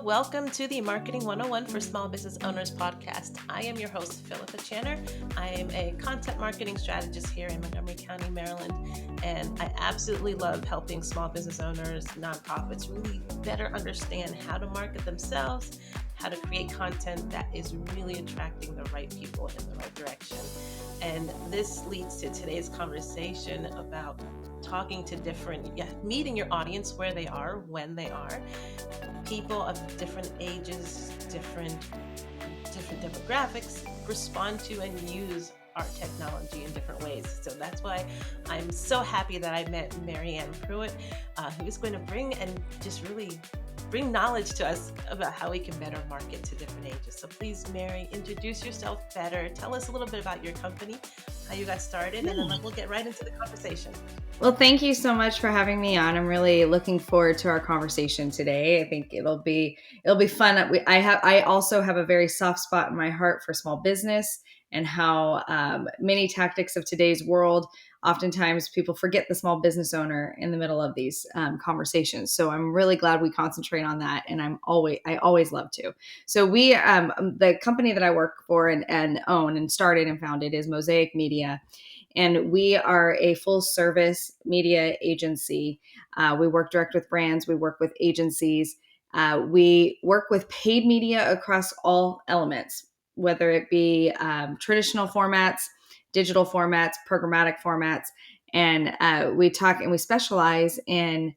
welcome to the Marketing 101 for Small Business Owners podcast. I am your host, Philippa Channer. I am a content marketing strategist here in Montgomery County, Maryland, and I absolutely love helping small business owners, nonprofits really better understand how to market themselves, how to create content that is really attracting the right people in the right direction. And this leads to today's conversation about talking to meeting your audience where they are, when they are, people of different ages, different demographics respond to and use our technology in different ways. So that's why I'm so happy that I met Mary Ann Pruitt, who is going to bring knowledge to us about how we can better market to different ages. So please, Mary, introduce yourself better. Tell us a little bit about your company, how you got started, and then we'll get right into the conversation. Well, thank you so much for having me on. I'm really looking forward to our conversation today. I think it'll be fun. I also have a very soft spot in my heart for small business and how many tactics of today's world. Oftentimes, people forget the small business owner in the middle of these conversations. So I'm really glad we concentrate on that, and I always love to. So the company that I work for and own and started and founded is Mosaic Media. And we are a full service media agency. We work direct with brands. We work with agencies. We work with paid media across all elements, whether it be traditional formats, digital formats, programmatic formats. And we specialize in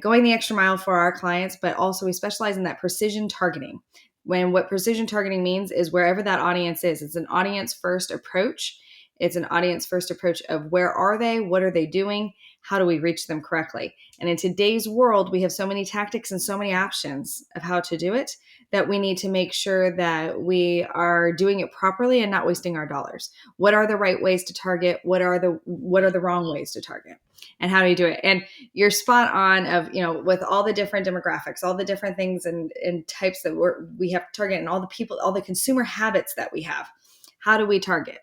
going the extra mile for our clients, but also we specialize in that precision targeting. What precision targeting means is wherever that audience is, it's an audience first approach. It's an audience first approach of where are they? What are they doing? How do we reach them correctly? And in today's world, we have so many tactics and so many options of how to do it that we need to make sure that we are doing it properly and not wasting our dollars. What are the right ways to target? What are the wrong ways to target? And how do you do it? And you're spot on with all the different demographics, all the different things and types that we have to target, and all the people, all the consumer habits that we have. How do we target?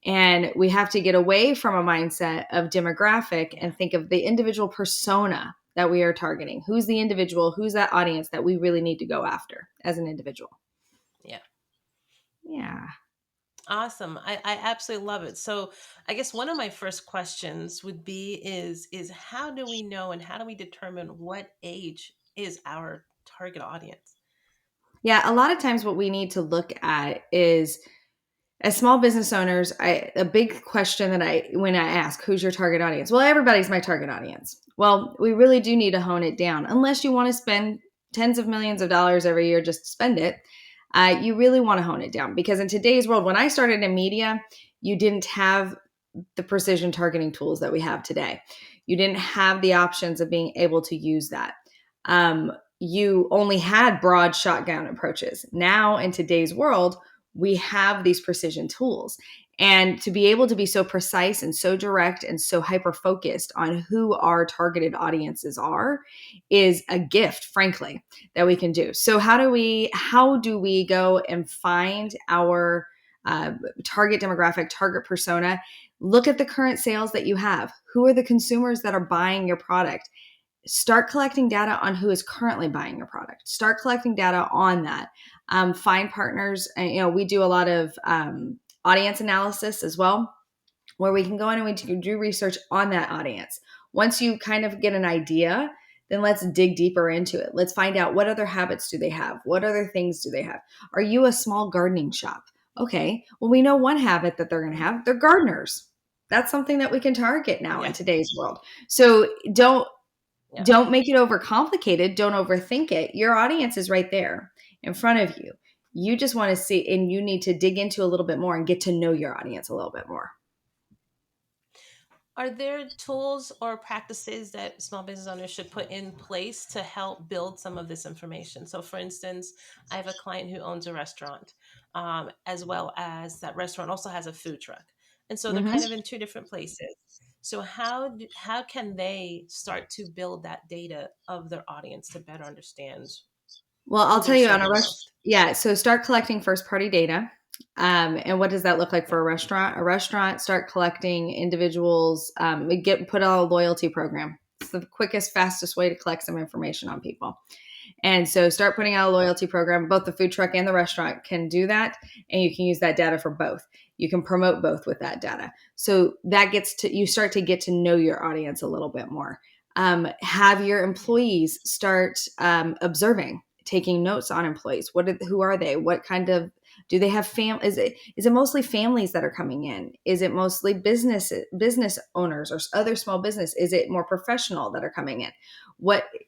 And we have to get away from a mindset of demographic and think of the individual persona that we are targeting. Who's the individual? Who's that audience that we really need to go after as an individual? Yeah. Awesome. I absolutely love it. So I guess one of my first questions would be is how do we know and how do we determine what age is our target audience? Yeah, a lot of times what we need to look at is, as small business owners, a big question when I ask, who's your target audience? Well, everybody's my target audience. Well, we really do need to hone it down. Unless you want to spend tens of millions of dollars every year just to spend it, you really want to hone it down. Because in today's world, when I started in media, you didn't have the precision targeting tools that we have today. You didn't have the options of being able to use that. You only had broad shotgun approaches. Now, in today's world, we have these precision tools. And to be able to be so precise and so direct and so hyper-focused on who our targeted audiences are is a gift, frankly, that we can do. So how do we go and find our target demographic, target persona? Look at the current sales that you have. Who are the consumers that are buying your product? Start collecting data on who is currently buying your product. Start collecting data on that. Find partners. And, we do a lot of audience analysis as well, where we can go in and we can do research on that audience. Once you kind of get an idea, then let's dig deeper into it. Let's find out what other habits do they have? What other things do they have? Are you a small gardening shop? Okay, well, we know one habit that they're going to have. They're gardeners. That's something that we can target now in today's world. So don't make it overcomplicated. Don't overthink it. Your audience is right there in front of you. You just want to see, and you need to dig into a little bit more and get to know your audience a little bit more. Are there tools or practices that small business owners should put in place to help build some of this information? So for instance, I have a client who owns a restaurant, as well as that restaurant also has a food truck. And so they're kind of in two different places. So how can they start to build that data of their audience to better understand? Well, I'll tell you on a restaurant. Yeah. So start collecting first party data. And what does that look like for a restaurant? A restaurant, start collecting individuals, put out a loyalty program. It's the quickest, fastest way to collect some information on people. And so start putting out a loyalty program. Both the food truck and the restaurant can do that. And you can use that data for both. You can promote both with that data. So that you start to get to know your audience a little bit more. Have your employees start observing, taking notes on employees. Who are they? What kind of, do they have is it mostly families that are coming in? Is it mostly business owners or other small business? Is it more professional that are coming in?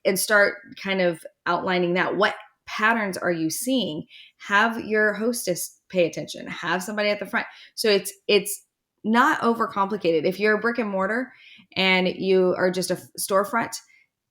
And start kind of outlining that. What patterns are you seeing? Have your hostess pay attention. Have somebody at the front. So it's not overcomplicated. If you're a brick and mortar and you are just a storefront,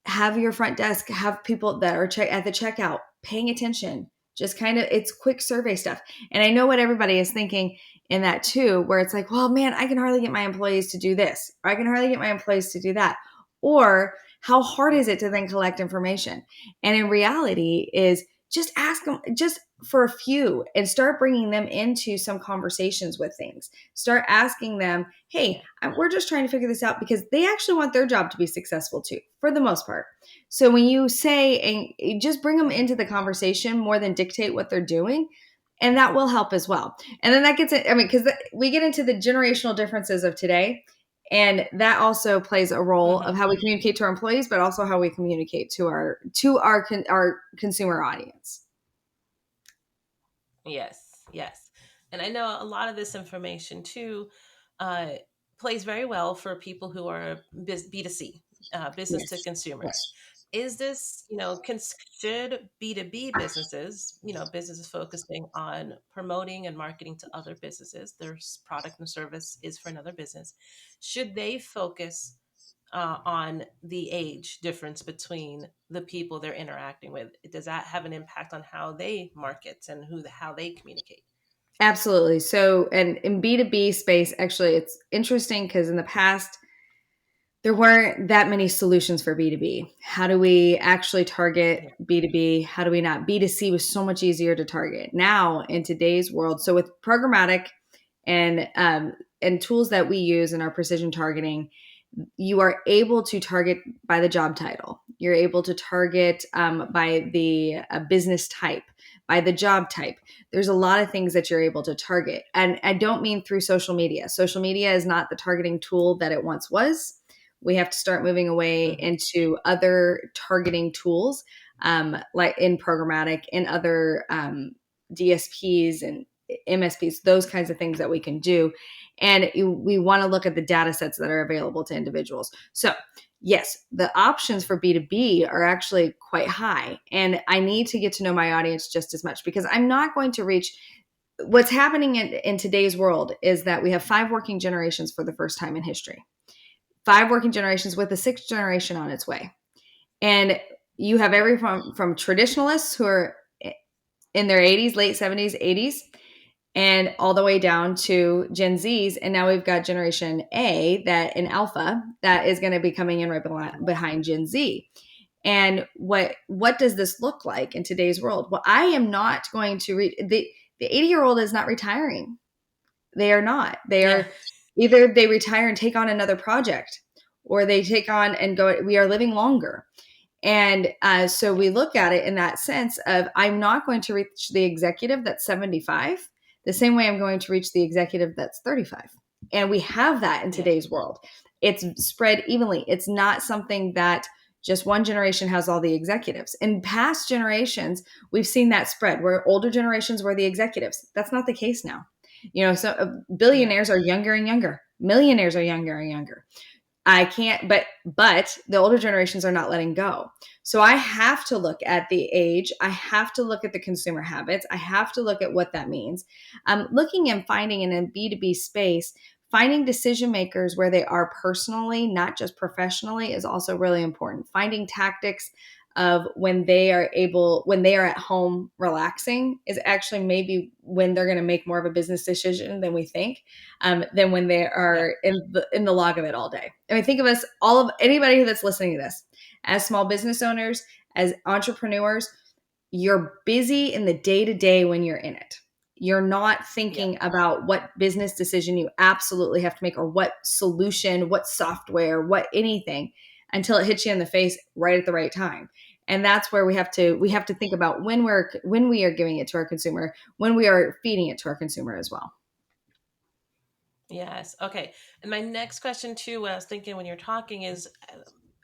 have your front desk, have people that are at the checkout paying attention. Just kind of, it's quick survey stuff. And I know what everybody is thinking in that too, where it's like, well, man, I can hardly get my employees to do this, or I can hardly get my employees to do that. Or how hard is it to then collect information? And in reality is just ask them just for a few and start bringing them into some conversations with things. Start asking them, hey, we're just trying to figure this out, because they actually want their job to be successful too, for the most part. So when you say, and just bring them into the conversation more than dictate what they're doing, and that will help as well. And then that gets it, because we get into the generational differences of today. And that also plays a role of how we communicate to our employees, but also how we communicate to our consumer audience. Yes. And I know a lot of this information too plays very well for people who are B2C, business to consumers. Yes. Is this, should B2B businesses, businesses focusing on promoting and marketing to other businesses, their product and service is for another business, should they focus on the age difference between the people they're interacting with? Does that have an impact on how they market and how they communicate? Absolutely. So, and in B2B space, actually, it's interesting because in the past, there weren't that many solutions for B2B. How do we actually target B2B? How do we not? B2C was so much easier to target now in today's world. So with programmatic and tools that we use in our precision targeting, you are able to target by the job title. You're able to target by the business type, by the job type. There's a lot of things that you're able to target. And I don't mean through social media. Social media is not the targeting tool that it once was. We have to start moving away into other targeting tools, like in programmatic, in other DSPs and MSPs, those kinds of things that we can do. And we want to look at the data sets that are available to individuals. So yes, the options for B2B are actually quite high. And I need to get to know my audience just as much, because I'm not going to reach. What's happening in today's world is that we have 5 working generations for the first time in history. 5 working generations with a 6th generation on its way. And you have from traditionalists who are in their 80s, late 70s, 80s, and all the way down to Gen Zs. And now we've got Generation A, that in Alpha, that is going to be coming in right behind Gen Z. And what does this look like in today's world? Well, I am not going to read the 80-year-old is not retiring. They are not. They are either they retire and take on another project, or they take on and go, we are living longer. And so we look at it in that sense of, I'm not going to reach the executive that's 75 the same way I'm going to reach the executive that's 35. And we have that in today's world. It's spread evenly. It's not something that just one generation has all the executives. In past generations, we've seen that spread where older generations were the executives. That's not the case now. So billionaires are younger and younger. Millionaires are younger and younger. I can't, but the older generations are not letting go. So I have to look at the age. I have to look at the consumer habits. I have to look at what that means. Looking and finding in a B2B space, finding decision makers where they are personally, not just professionally, is also really important. Finding tactics of when they are at home relaxing is actually maybe when they're going to make more of a business decision than we think, than when they are in the log of it all day. I mean, think of us, anybody that's listening to this, as small business owners, as entrepreneurs, you're busy in the day-to-day when you're in it. You're not thinking about what business decision you absolutely have to make, or what solution, what software, what anything, until it hits you in the face right at the right time. And that's where we have to think about when we are giving it to our consumer, when we are feeding it to our consumer as well. Yes. Okay. And my next question too, what I was thinking when you're talking is,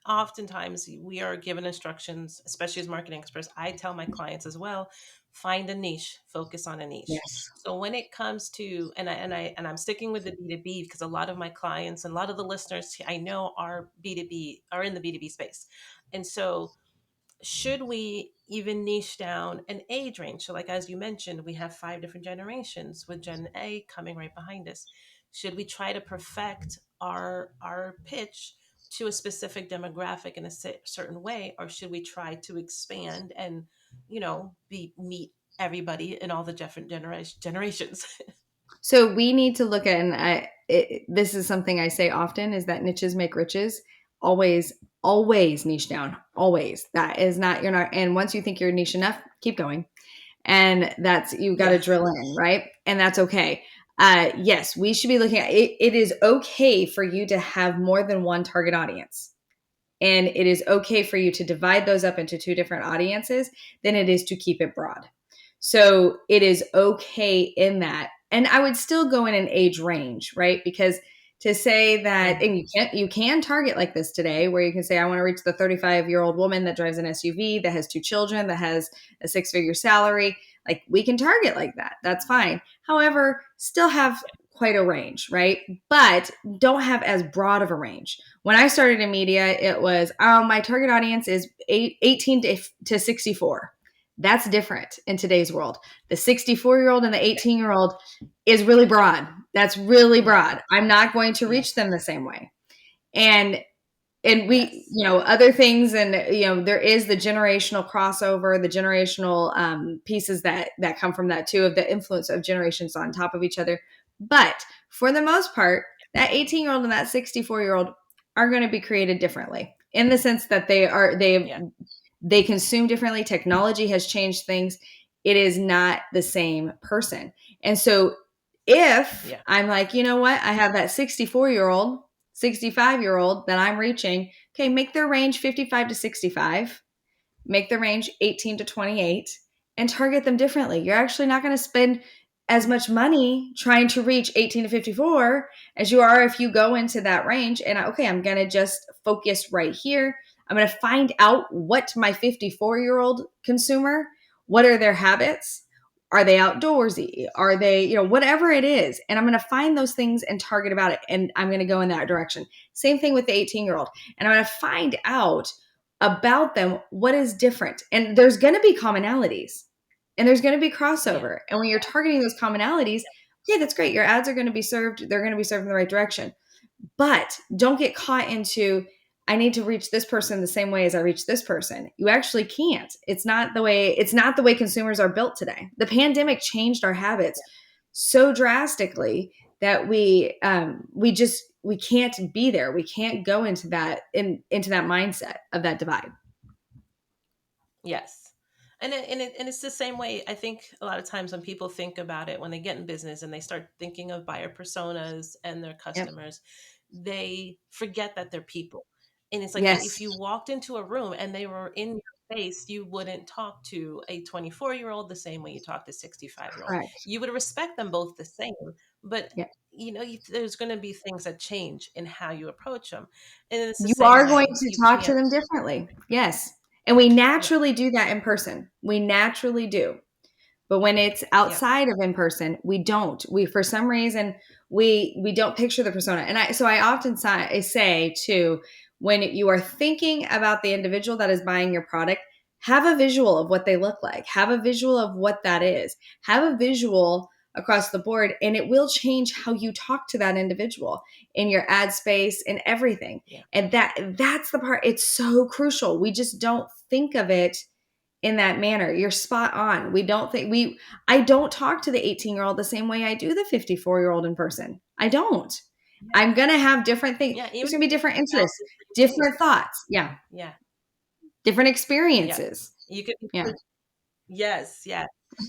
oftentimes we are given instructions, especially as marketing experts. I tell my clients as well, find a niche, focus on a niche. Yes. So when it comes to, and I'm sticking with the B2B because a lot of my clients and a lot of the listeners I know are B2B, are in the B2B space. And so should we even niche down an age range? So, like as you mentioned, we have five different generations with Gen A coming right behind us. Should we try to perfect our pitch to a specific demographic in a certain way, or should we try to expand and, be meet everybody in all the different generations? So we need to look at, and this is something I say often, is that niches make riches. Always, always niche down. Always. That is not, you're not, and once you think you're niche enough, keep going. And that's, you got to Yes. drill in, right? And that's okay. Yes, we should be looking at it. It is okay for you to have more than one target audience. And it is okay for you to divide those up into two different audiences than it is to keep it broad. So it is okay in that. And I would still go in an age range, right? Because to say that, Mhm. and you can target like this today, where you can say, I want to reach the 35-year-old woman that drives an SUV, that has two children, that has a six-figure salary. Like, we can target like that. That's fine. However, still have quite a range, right? But don't have as broad of a range. When I started in media, it was, my target audience is 18 to 64. That's different in today's world. The 64-year-old and the 18-year-old is really broad. That's really Yeah. broad. I'm not going to Yeah. reach them the same way. And we, Yes. other things, and there is the generational crossover, the generational pieces that come from that too, of the influence of generations on top of each other. But for the most part, that 18-year-old and that 64-year-old are going to be created differently, in the sense that Yeah. they consume differently. Technology has changed things. It is not the same person. And so if Yeah. I'm like, you know what, I have that 64-year-old, 65-year-old that I'm reaching, okay, make their range 55 to 65, make the range 18 to 28, and target them differently. You're actually not going to spend as much money trying to reach 18 to 54 as you are if you go into that range and, okay, I'm going to just focus right here. I'm going to find out what my 54-year-old consumer, what are their habits? Are they outdoorsy? Are they, whatever it is? And I'm going to find those things and target about it. And I'm going to go in that direction. Same thing with the 18-year-old. And I'm going to find out about them what is different. And there's going to be commonalities and there's going to be Yeah. crossover. And when you're targeting those commonalities, yeah, that's great. Your ads are going to be served, they're going to be served in the right direction. But don't get caught into, I need to reach this person the same way as I reach this person. You actually can't. It's not the way consumers are built today. The pandemic changed our habits so drastically that we can't be there. We can't go into that mindset of that divide. Yes. And it's the same way. I think a lot of times when people think about it, when they get in business and they start thinking of buyer personas and their Yep. customers, they forget that they're people. And it's like, if Yes. you walked into a room and they were in your face, you wouldn't talk to a 24-year-old the same way you talk to 65-year-old. Correct. You would respect them both the same, but Yeah. there's going to be things that change in how you approach them. And it's the You same are going way. to You talk to can't. them differently. Yes. And we Yeah. naturally do that in person. We naturally do. But when it's Yeah. outside of in person, we don't. We, for some reason, we don't picture the persona. And I often say too, when you are thinking about the individual that is buying your product, have a visual of what they look like. Have a visual of what that is. Have a visual across the board, and it will change how you talk to that individual in your ad space and everything. Yeah. And that's the part. It's so crucial. We just don't think of it in that manner. You're spot on. I don't talk to the 18-year-old the same way I do the 54-year-old in person. I don't. I'm going to have different things. Yeah. There's Even going to be different else interests, is the same. different thoughts. Yeah. Yeah. Different Yeah. experiences. You could be Yeah. yes, yeah.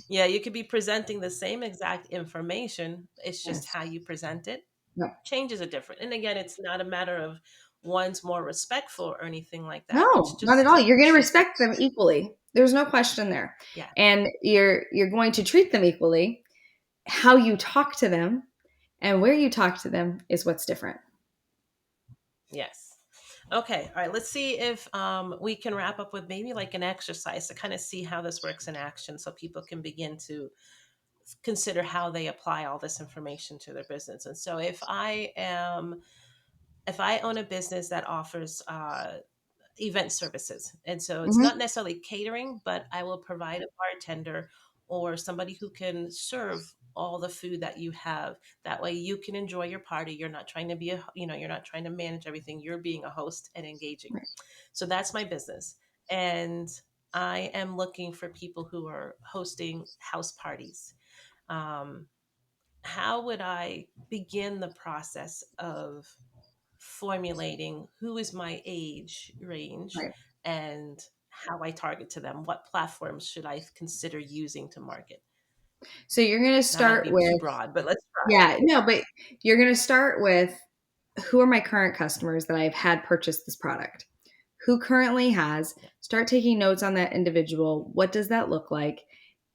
Yeah, you could be presenting the same exact information. It's just Yes. how you present it Yeah. changes it different. And again, it's not a matter of one's more respectful or anything like that. It's No, not at just all. You're going to treating. respect them equally. There's no question there. Yeah. And you're going to treat them equally. How you talk to them and where you talk to them is what's different. Yes. Okay. All right. Let's see if we can wrap up with maybe like an exercise to kind of see how this works in action so people can begin to consider how they apply all this information to their business. And so if I own a business that offers event services. And so it's not Mm-hmm. necessarily catering, but I will provide a bartender or somebody who can serve all the food that you have. That way you can enjoy your party. You're not trying to be you're not trying to manage everything. You're being a host and engaging. Right. So that's my business. And I am looking for people who are hosting house parties. Um, how would I begin the process of formulating who is my age range Right. and how I target to them? What platforms should I consider using to market? So you're going to That might start be too with, broad, but let's try. yeah, no, but you're going to start with who are my current customers that I've had purchase this product? Who currently has? Yeah. Start taking notes on that individual. What does that look like?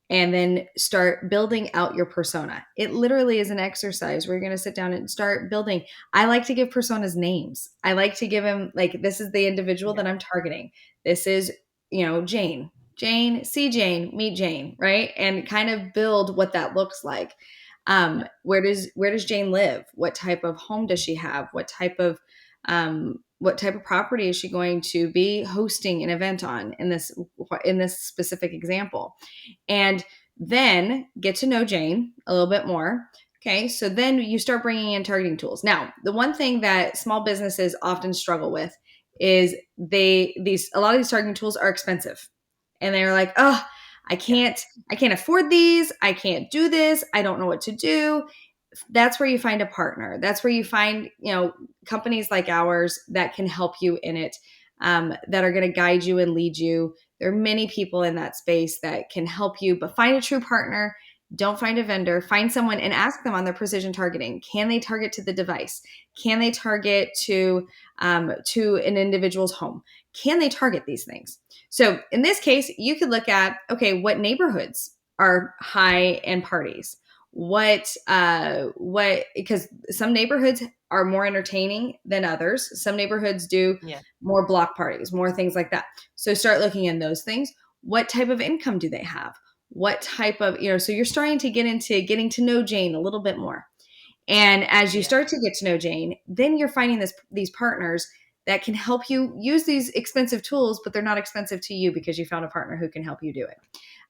And then start building out your persona. It literally is an exercise where you're going to sit down and start building. I like to give personas names. I like to give them, like, this is the individual Yeah. that I'm targeting. This is, Jane. Jane, see Jane, meet Jane, right? And kind of build what that looks like. Yeah. Where does Jane live? What type of home does she have? What type of property is she going to be hosting an event on in this specific example? And then get to know Jane a little bit more. Okay, so then you start bringing in targeting tools. Now, the one thing that small businesses often struggle with is a lot of these targeting tools are expensive, and they're like, oh, I Yeah. can't, I can't afford these. I can't do this. I don't know what to do. That's where you find a partner. That's where you find, companies like ours that can help you in it, that are going to guide you and lead you. There are many people in that space that can help you, but find a true partner. Don't find a vendor. Find someone and ask them on their precision targeting. Can they target to the device? Can they target to an individual's home? Can they target these things? So in this case, you could look at, okay, what neighborhoods are high end parties? Because some neighborhoods are more entertaining than others. Some neighborhoods do Yeah. more block parties, more things like that. So start looking in those things. What type of income do they have? What type of, so you're starting to get into getting to know Jane a little bit more. And as you Yeah. start to get to know Jane, then you're finding these partners that can help you use these expensive tools, but they're not expensive to you because you found a partner who can help you do it.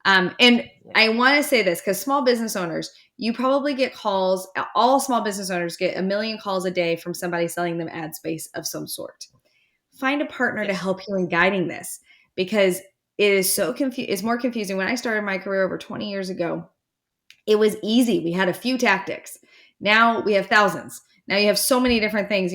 And Yeah. I want to say this because small business owners, you probably get calls. All small business owners get a million calls a day from somebody selling them ad space of some sort. Find a partner to Yes. help you in guiding this, because it is so It's more confusing. When I started my career over 20 years ago, it was easy. We had a few tactics. Now we have thousands. Now you have so many different things,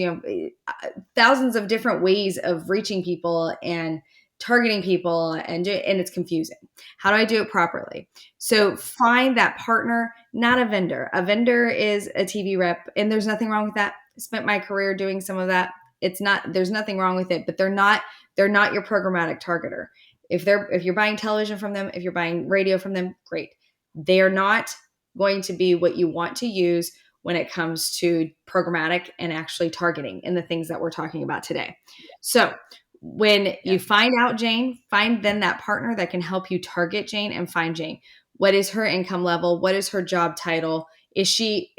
thousands of different ways of reaching people and targeting people, and it's confusing. How do I do it properly? So find that partner, not a vendor. A vendor is a TV rep, and there's nothing wrong with that. I spent my career doing some of that. There's nothing wrong with it, but they're not your programmatic targeter. If you're buying television from them, if you're buying radio from them, great. They are not going to be what you want to use when it comes to programmatic and actually targeting and the things that we're talking about today. So when Yeah. you find out Jane, find then that partner that can help you target Jane and find Jane. What is her income level? What is her job title? Is she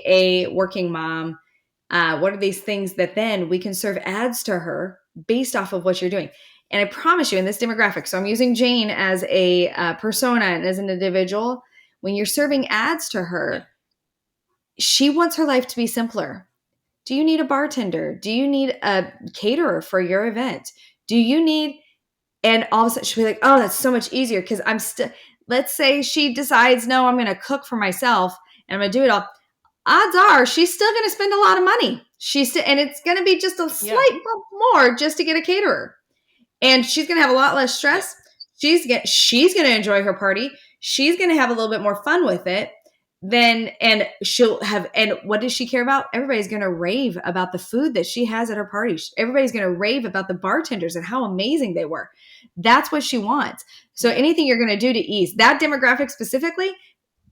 a working mom? What are these things that then we can serve ads to her based off of what you're doing? And I promise you, in this demographic, so I'm using Jane as a persona and as an individual. When you're serving ads to Yeah. her, she wants her life to be simpler. Do you need a bartender? Do you need a caterer for your event? Do you need, and all of a sudden she'll be like, oh, that's so much easier because I'm still, let's say she decides, no, I'm going to cook for myself and I'm going to do it all. Odds are she's still going to spend a lot of money. And it's going to be just a Yeah. slight bump more just to get a caterer. And she's going to have a lot less Yeah. stress. She's going to enjoy her party. She's going to have a little bit more fun with it. then, and she'll have, and what does she care about? Everybody's going to rave about the food that she has at her party. Everybody's going to rave about the bartenders and how amazing they were. That's what she wants. So Yeah. anything you're going to do to ease that demographic specifically,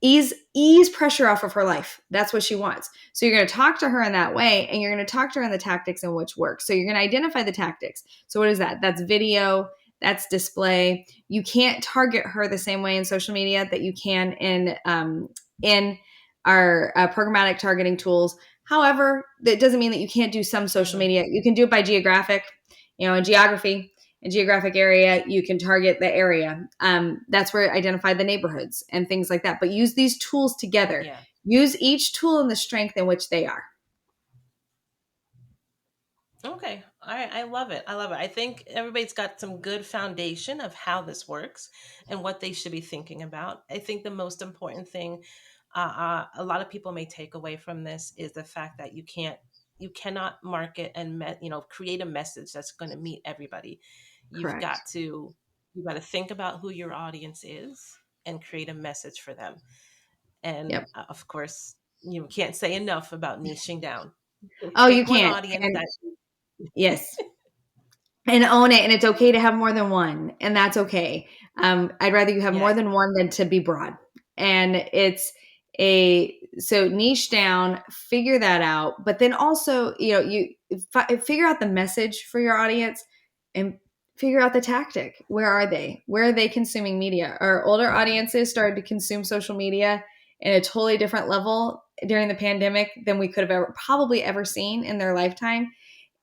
ease pressure off of her life. That's what she wants. So you're going to talk to her in that way, and you're going to talk to her in the tactics in which work. So you're going to identify the tactics. So what is that? That's video, that's display. You can't target her the same way in social media that you can in our programmatic targeting tools. However, that doesn't mean that you can't do some social media. You can do it by geographic, in geography. In geographic area, you can target the area. That's where identify the neighborhoods and things like that. But use these tools together. Yeah. Use each tool in the strength in which they are. Okay. All right. I love it. I love it. I think everybody's got some good foundation of how this works and what they should be thinking about. I think the most important thing a lot of people may take away from this is the fact that you cannot market and create a message that's going to meet everybody. You've Correct. got to think about who your audience is and create a message for them. And Yep. of course, you can't say enough about niching down. Oh, you Pick one can't. audience And that yes. And own it. And it's okay to have more than one. And that's okay. I'd rather you have more yes. than one than to be broad. And so niche down, figure that out. But then also, you figure out the message for your audience and figure out the tactic. Where are they? Where are they consuming media? Our older audiences started to consume social media in a totally different level during the pandemic than we could have probably ever seen in their lifetime.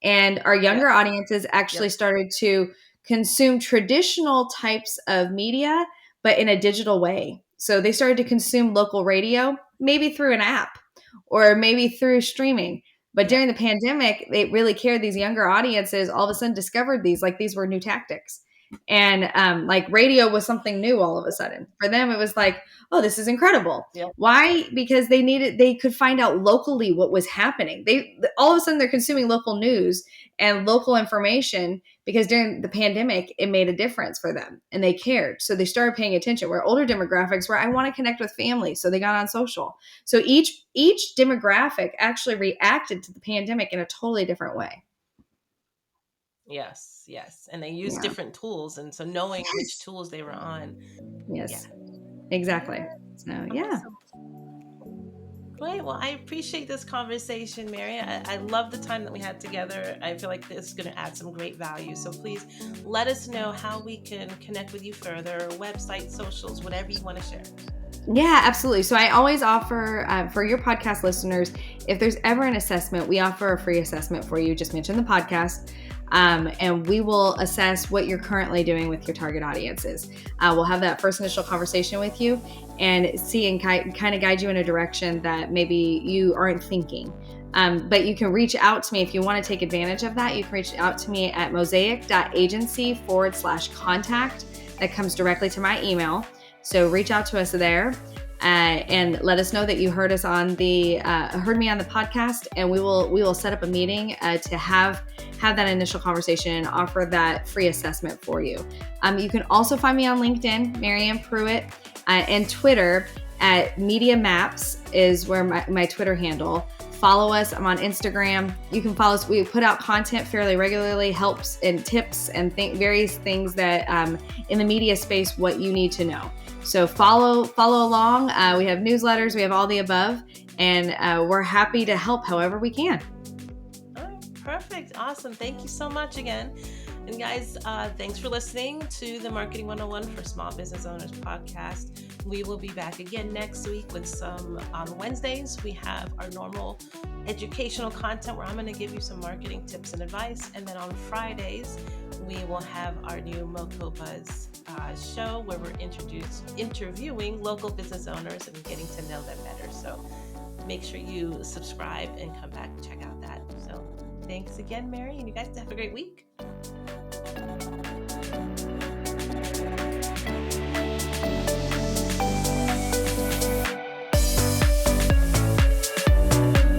And our Yep. younger audiences actually Yep. started to consume traditional types of media, but in a digital way. So they started to consume local radio, maybe through an app or maybe through streaming. But Yep. during the pandemic, they really cared. These younger audiences all of a sudden discovered these were new tactics. And like radio was something new all of a sudden. For them, it was like, oh, this is incredible. Yep. Why? Because they could find out locally what was happening. They all of a sudden they're consuming local news and local information because during the pandemic it made a difference for them and they cared. So they started paying attention. Where older demographics where I want to connect with family, so they got on social. So each demographic actually reacted to the pandemic in a totally different way. Yes. Yes. And they use Yeah. different tools. And so knowing which Yes. tools they were on. Yeah. Yes. Exactly. So yeah. Awesome. Great. Well, I appreciate this conversation, Mary. I love the time that we had together. I feel like this is going to add some great value. So please let us know how we can connect with you further, website, socials, whatever you want to share. Yeah, absolutely. So I always offer for your podcast listeners, if there's ever an assessment, we offer a free assessment for you. Just mention the podcast. And we will assess what you're currently doing with your target audiences. We'll have that first initial conversation with you and see and kind of guide you in a direction that maybe you aren't thinking. But you can reach out to me if you want to take advantage of that. You can reach out to me at mosaic.agency/contact. That comes directly to my email. So reach out to us there. And let us know that you heard us on heard me on the podcast, and we will set up a meeting to have that initial conversation and offer that free assessment for you. You can also find me on LinkedIn, Mary Ann Pruitt, and Twitter at Media Maps is where my Twitter handle. Follow us. I'm on Instagram. You can follow us. We put out content fairly regularly, helps and tips and various things that in the media space, what you need to know. So follow along. We have newsletters. We have all the above, and we're happy to help however we can. All right, perfect. Awesome. Thank you so much again. And guys, thanks for listening to the Marketing 101 for Small Business Owners podcast. We will be back again next week with on Wednesdays, we have our normal educational content where I'm going to give you some marketing tips and advice. And then on Fridays, we will have our new Moco Buzz show where we're interviewing local business owners and getting to know them better. So make sure you subscribe and come back and check out that. So thanks again, Mary, and you guys have a great week.